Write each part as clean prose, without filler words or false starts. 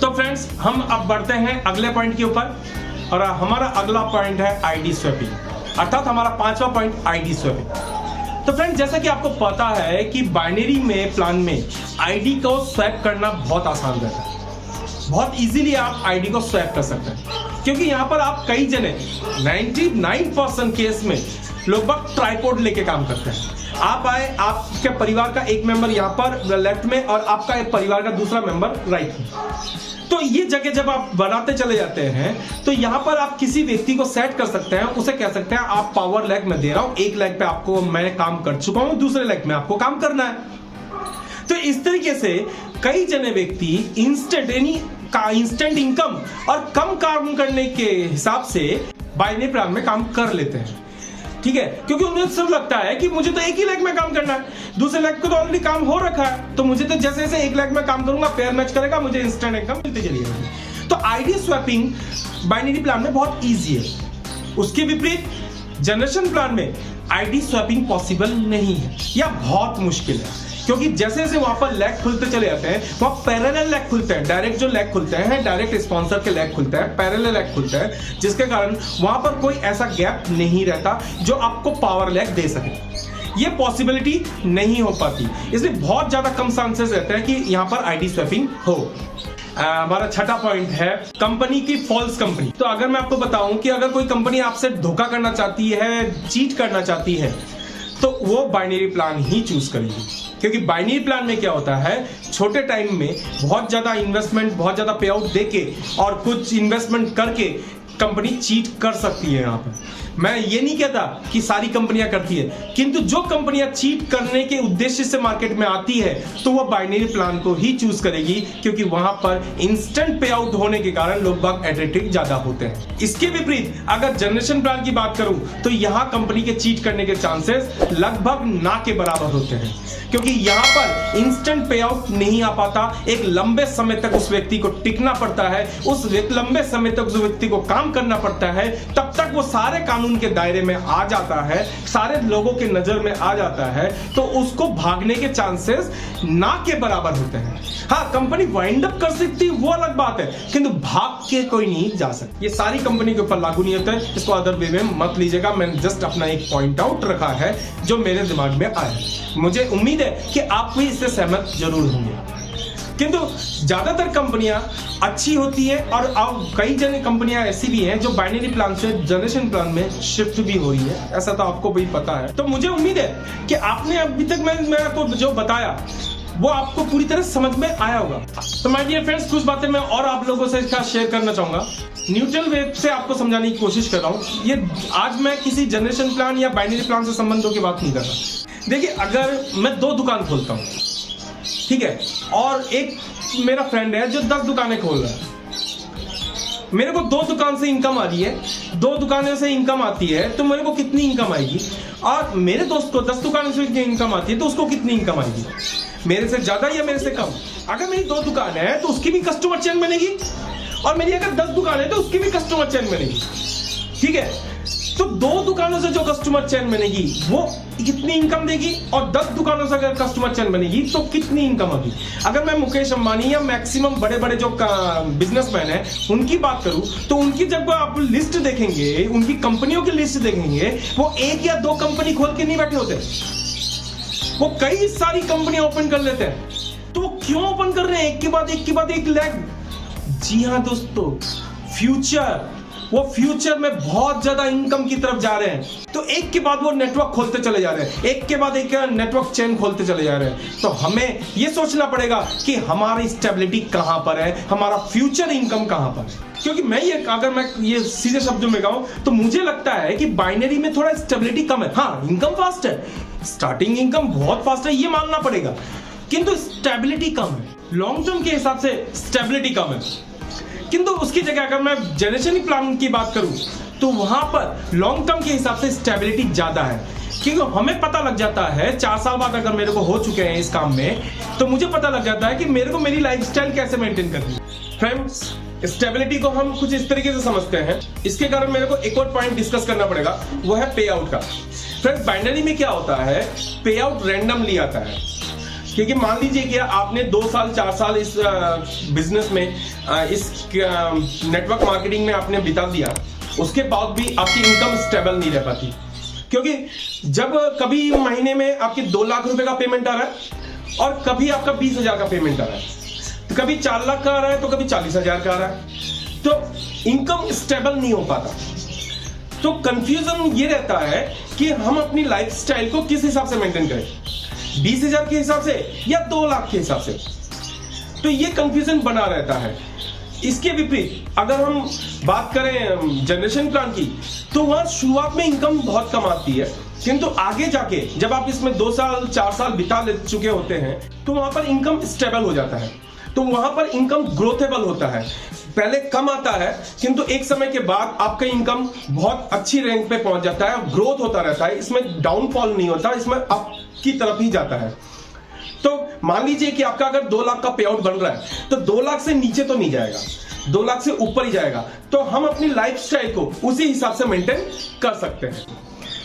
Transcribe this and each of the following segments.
तो फ्रेंड्स, हम अब बढ़ते हैं अगले पॉइंट के ऊपर और हमारा अगला पॉइंट है आईडी स्वैपिंग, अर्थात हमारा पांचवा पॉइंट आईडी स्वैपिंग। तो फ्रेंड्स, जैसा कि आपको पता है कि बाइनरी में प्लान में आईडी को स्वैप करना बहुत आसान रहता है। बहुत इजीली आप आईडी को स्वैप कर सकते हैं, क्योंकि यहाँ पर आप कई जने 99% केस में लोग ट्राइपॉड लेके काम करते हैं। आप आए, आपके परिवार का एक मेंबर यहाँ पर लेफ्ट में और आपका एक परिवार का दूसरा मेंबर राइट में। तो ये जगह जब आप बनाते चले जाते हैं तो यहाँ पर आप किसी व्यक्ति को सेट कर सकते हैं, उसे कह सकते हैं आप पावर लेग में दे रहा हूं, एक लेग पे आपको मैं काम कर चुका हूं, दूसरे लेग में आपको काम करना है। तो इस तरीके से कई जने व्यक्ति इंस्टेंट इनकम और कम काम करने के हिसाब से बाइनरी प्लान में काम कर लेते हैं, ठीक है, क्योंकि उन्हें सब लगता है कि मुझे तो एक ही लेग में काम करना है, दूसरे लेग को तो ऑलरेडी काम हो रखा है, तो मुझे तो जैसे जैसे एक लेग में काम करूंगा पेयर मैच करेगा, मुझे इंस्टेंट इनकम मिलती चली जाएगी। तो आईडी स्वैपिंग बाइनरी प्लान में बहुत इजी है। उसके विपरीत जनरेशन प्लान में आईडी स्वैपिंग पॉसिबल नहीं है या बहुत मुश्किल है, क्योंकि जैसे जैसे वहां पर लेग खुलते चले जाते हैं, वहां पैरेलल लेग खुलते हैं, डायरेक्ट जो लेग खुलते हैं, डायरेक्ट स्पॉन्सर के लेग खुलते हैं, पैरेलल लेग खुलते हैं, जिसके कारण वहां पर कोई ऐसा गैप नहीं रहता जो आपको पावर लेग दे सके। ये पॉसिबिलिटी नहीं हो पाती, इसलिए बहुत ज्यादा कम चांसेस रहते हैं कि यहां पर आईडी स्वैपिंग हो। हमारा छठा पॉइंट है कंपनी की फॉल्स कंपनी। तो अगर मैं आपको बताऊं कि अगर कोई कंपनी आपसे धोखा करना चाहती है, चीट करना चाहती है, तो वो बाइनरी प्लान ही चूज करेगी, क्योंकि बाइनरी प्लान में क्या होता है, छोटे टाइम में बहुत ज्यादा इन्वेस्टमेंट, बहुत ज्यादा पे आउट देके और कुछ इन्वेस्टमेंट करके कंपनी चीट कर सकती है। यहाँ पर मैं ये नहीं कहता कि सारी कंपनियां करती है, किंतु जो कंपनियां चीट करने के उद्देश्य से मार्केट में आती है तो वो बाइनरी प्लान को ही चूज करेगी, क्योंकि वहां पर इंस्टेंट पे आउट होने के कारण लोग बाग एट्रैक्टिव ज्यादा होते हैं। इसके विपरीत अगर जनरेशन प्लान की बात करूं तो यहाँ कंपनी के चीट करने के चांसेस लगभग ना के बराबर होते हैं, क्योंकि यहाँ पर इंस्टेंट पे आउट नहीं आ पाता, एक लंबे समय तक उस व्यक्ति को टिकना पड़ता है, उस लंबे समय तक उस व्यक्ति को काम करना पड़ता है, तब तक वो सारे कानून के दायरे में आ जाता है, सारे लोगों के नजर में आ जाता है, तो उसको भागने के चांसेस ना के बराबर होते हैं। हाँ, कंपनी वाइंड अप कर सकती है, वो अलग बात है, किंतु भाग के कोई नहीं जा सकता। ये सारी कंपनी के ऊपर लागू नहीं होता है, इसको अदर वे में मत लीजिएगा। मैंने जस्ट अपना एक पॉइंट आउट रखा है जो मेरे दिमाग में आया। मुझे उम्मीद है कि आप भी इससे सहमत जरूर होंगे। किंतु ज्यादातर कंपनियां अच्छी होती है और अब कई जन कंपनियां ऐसी भी हैं जो बाइनरी प्लान से जनरेशन प्लान में शिफ्ट भी हो रही है, ऐसा तो आपको भी पता है। तो मुझे उम्मीद है कि आपने अभी तक मैं आपको जो बताया वो आपको पूरी तरह समझ में आया होगा। तो माय डियर फ्रेंड्स, कुछ बातें मैं और आप लोगों से इसका शेयर करना चाहूंगा। न्यूट्रल वे से आपको समझाने की कोशिश कर रहा हूं। ये आज मैं किसी जनरेशन प्लान या बाइनरी प्लान से संबंधों की बात नहीं कर रहा। देखिए, अगर मैं 2 दुकान खोलता हूं, ठीक है, और एक मेरा फ्रेंड है जो 10 दुकानें खोल रहा है, मेरे को 2 दुकान से इनकम आ रही है, 2 दुकानों से इनकम आती है, तो मेरे को कितनी इनकम आएगी? और मेरे दोस्त को 10 दुकानों से इनकम आती है, तो उसको कितनी इनकम आएगी? मेरे से ज्यादा या मेरे से कम? अगर मेरी 2 दुकान है तो उसकी भी कस्टमर चेन बनेगी, और मेरी अगर 10 दुकान है तो उसकी भी कस्टमर चेन बनेगी, ठीक है। तो 2 दुकानों से जो कस्टमर चेन बनेगी वो कितनी इनकम देगी, और 10 दुकानों से अगर कस्टमर चेन बनेगी तो कितनी इनकम होगी? अगर मैं मुकेश अंबानी या मैक्सिमम बड़े बड़े जो बिजनेसमैन हैं उनकी बात करूं तो उनकी जब आप लिस्ट देखेंगे, उनकी कंपनियों की लिस्ट देखेंगे, वो 1 या 2 कंपनी खोल के नहीं बैठे होते, वो कई सारी कंपनियां ओपन कर लेते हैं। तो वो क्यों ओपन कर रहे हैं एक के बाद एक लेग? जी हाँ दोस्तों, फ्यूचर में बहुत ज्यादा इनकम की तरफ जा रहे हैं, तो एक के बाद वो नेटवर्क खोलते चले जा रहे हैं, एक के बाद एक नेटवर्क चेन खोलते चले जा रहे हैं। तो हमें ये सोचना पड़ेगा कि हमारी स्टेबिलिटी कहां पर है, हमारा फ्यूचर इनकम कहां पर है। क्योंकि अगर मैं ये सीधे शब्दों में कहूं तो मुझे लगता है कि बाइनरी में थोड़ा स्टेबिलिटी कम है। हाँ, इनकम फास्ट है, स्टार्टिंग इनकम बहुत फास्ट है, ये मानना पड़ेगा, किंतु स्टेबिलिटी कम है। लॉन्ग टर्म के हिसाब से स्टेबिलिटी कम है, किंतु उसकी जगह अगर मैं जनरेशन प्लान की बात करूं तो वहां पर लॉन्ग टर्म के हिसाब से स्टेबिलिटी ज्यादा है, क्योंकि हमें पता लग जाता है 4 साल बाद अगर मेरे को हो चुके हैं इस काम में, तो मुझे पता लग जाता है कि मेरे को मेरी लाइफस्टाइल कैसे मेंटेन करनी है। फ्रेंड्स, स्टेबिलिटी को हम कुछ इस तरीके से समझते हैं। इसके कारण मेरे को एक और पॉइंट डिस्कस करना पड़ेगा, वो है पे आउट का। फ्रेंड्स, बाइनरी में क्या होता है, पे आउट रैंडमली आता है। क्योंकि मान लीजिए कि आपने 2 साल 4 साल इस बिजनेस में, इस नेटवर्क मार्केटिंग में आपने बिता दिया, उसके बाद भी आपकी इनकम स्टेबल नहीं रह पाती। क्योंकि जब कभी महीने में आपके 2 लाख रुपए का पेमेंट आ रहा है और कभी आपका 20,000 का पेमेंट आ रहा है, तो कभी 4 लाख का आ रहा है तो कभी 40,000 का आ रहा है, तो इनकम स्टेबल नहीं हो पाता। तो कंफ्यूजन ये रहता है कि हम अपनी लाइफस्टाइल को किस हिसाब से मेंटेन करें, 20,000 के हिसाब से या 2 लाख के हिसाब से। तो ये कंफ्यूजन बना रहता है। इसके विपरीत अगर हम बात करें जनरेशन प्लान की, तो वहां शुरुआत में इनकम बहुत कम आती है, किंतु आगे जाके जब आप इसमें 2 साल 4 साल बिता ले चुके होते हैं तो वहां पर इनकम स्टेबल हो जाता है, तो वहां पर इनकम ग्रोथेबल होता है। पहले कम आता है किंतु एक समय के बाद आपका इनकम बहुत अच्छी रैंक पे पहुंच जाता है, ग्रोथ होता रहता है, इसमें डाउनफॉल नहीं होता, इसमें अप की तरफ ही जाता है। तो मान लीजिए कि आपका अगर 2 लाख का पे आउट बन रहा है तो 2 लाख से नीचे तो नहीं जाएगा, 2 लाख से ऊपर ही जाएगा। तो हम अपनी लाइफस्टाइल को उसी हिसाब से मेंटेन कर सकते हैं,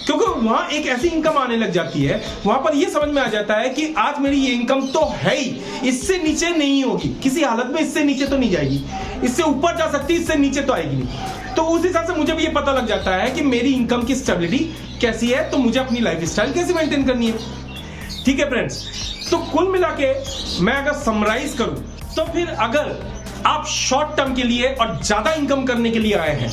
क्योंकि वहां एक ऐसी इनकम आने लग जाती है, वहां पर यह समझ में आ जाता है कि आज मेरी ये इनकम तो है ही, इससे नीचे नहीं होगी, किसी हालत में इससे नीचे तो नहीं जाएगी, इससे ऊपर जा सकती है, इससे नीचे तो आएगी नहीं। तो उस हिसाब से मुझे भी ये पता लग जाता है कि मेरी इनकम की स्टेबिलिटी कैसी है, तो मुझे अपनी लाइफस्टाइल कैसे मेंटेन करनी है। ठीक है फ्रेंड्स, तो कुल मिला के मैं अगर समराइज करूं तो फिर अगर आप शॉर्ट टर्म के लिए और ज्यादा इनकम करने के लिए आए हैं,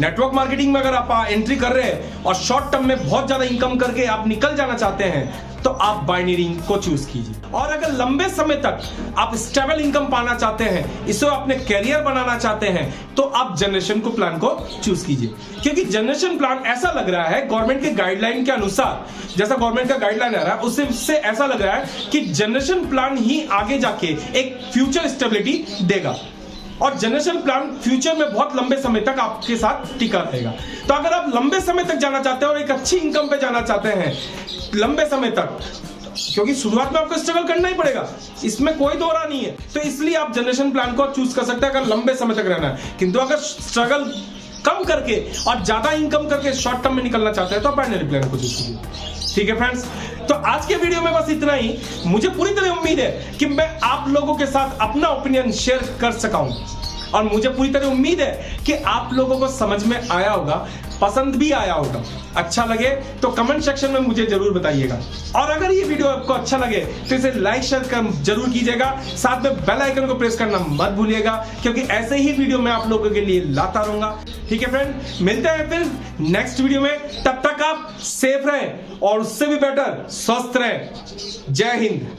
नेटवर्क मार्केटिंग में अगर आप एंट्री कर रहे हैं और शॉर्ट टर्म में बहुत ज्यादा इनकम करके आप निकल जाना चाहते हैं, तो आप बाइनरी को चूज कीजिए। और अगर लंबे समय तक आप स्टेबल इनकम पाना चाहते हैं, इसे अपने कैरियर बनाना चाहते हैं, तो आप जनरेशन को प्लान को चूज कीजिए। क्योंकि जनरेशन प्लान ऐसा लग रहा है गवर्नमेंट के गाइडलाइन के अनुसार, जैसा गवर्नमेंट का गाइडलाइन आ रहा है उससे ऐसा लग रहा है कि जनरेशन प्लान ही आगे जाके एक फ्यूचर स्टेबिलिटी देगा, और जनरेशन प्लान फ्यूचर में बहुत लंबे समय तक आपके साथ टिका रहेगा। तो अगर आप लंबे समय तक जाना चाहते हैं और एक अच्छी इनकम पे जाना चाहते हैं लंबे समय तक, क्योंकि शुरुआत में आपको स्ट्रगल करना ही पड़ेगा, इसमें कोई दो राह नहीं है, तो इसलिए आप जनरेशन प्लान को चूज कर सकते हैं अगर लंबे समय तक रहना है। किंतु अगर स्ट्रगल कम करके और ज्यादा इनकम करके शॉर्ट टर्म में निकलना चाहते हैं तो आप बाइनरी प्लान को चूज कीजिए। ठीक है फ्रेंड्स, तो आज के वीडियो में बस इतना ही। मुझे पूरी तरह उम्मीद है कि मैं आप लोगों के साथ अपना ओपिनियन शेयर कर सका हूं, और मुझे पूरी तरह उम्मीद है कि आप लोगों को समझ में आया होगा, पसंद भी आया होगा। अच्छा लगे तो कमेंट सेक्शन में मुझे जरूर बताइएगा, और अगर ये वीडियो आपको अच्छा लगे तो इसे लाइक शेयर जरूर कीजिएगा, साथ में बेल आइकन को प्रेस करना मत भूलिएगा, क्योंकि ऐसे ही वीडियो मैं आप लोगों के लिए लाता रहूंगा। ठीक है फ्रेंड, मिलते हैं फिर नेक्स्ट वीडियो में, तब तक आप सेफ रहें और उससे भी बेटर स्वस्थ रहें। जय हिंद।